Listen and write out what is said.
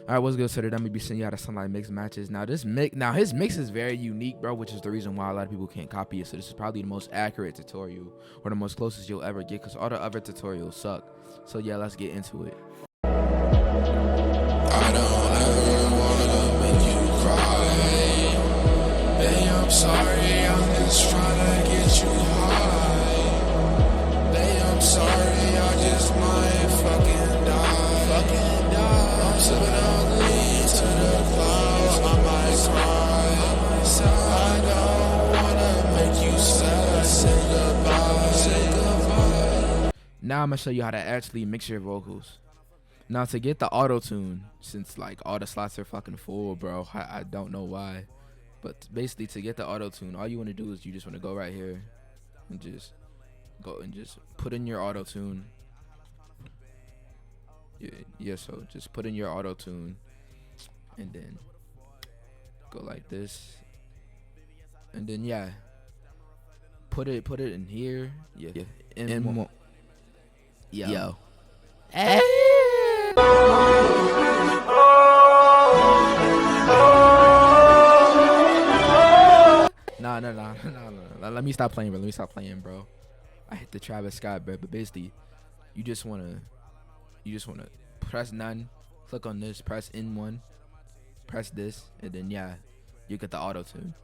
All right, what's good? So today I'm gonna be seeing you how to sunlight mix matches. Now his mix is very unique, bro, which is the reason why a lot of people can't copy it. So this is probably the most accurate tutorial or the most closest you'll ever get, because all the other tutorials suck. So yeah, let's get into it. I don't ever wanna make you cry. Babe, I'm sorry, I'm just trying to get you high. Babe, I'm sorry, I just might fucking die. I'm sipping on lean to the clouds, I might cry. I don't wanna make you sad, say goodbye. Now I'm gonna show you how to actually mix your vocals. Now to get the auto tune, since like all the slots are fucking full, bro, I don't know why, but basically to get the auto tune, all you want to do is you just want to go right here and just go and just put in your auto tune. Yeah, so just put in your auto tune and then go like this, and then yeah, put it in here. Yeah, and yo. Hey. Nah. Let me stop playing, bro. I hit the Travis Scott, bro. But basically, you just wanna press none, click on this, press N1, press this, and then yeah, you get the auto tune.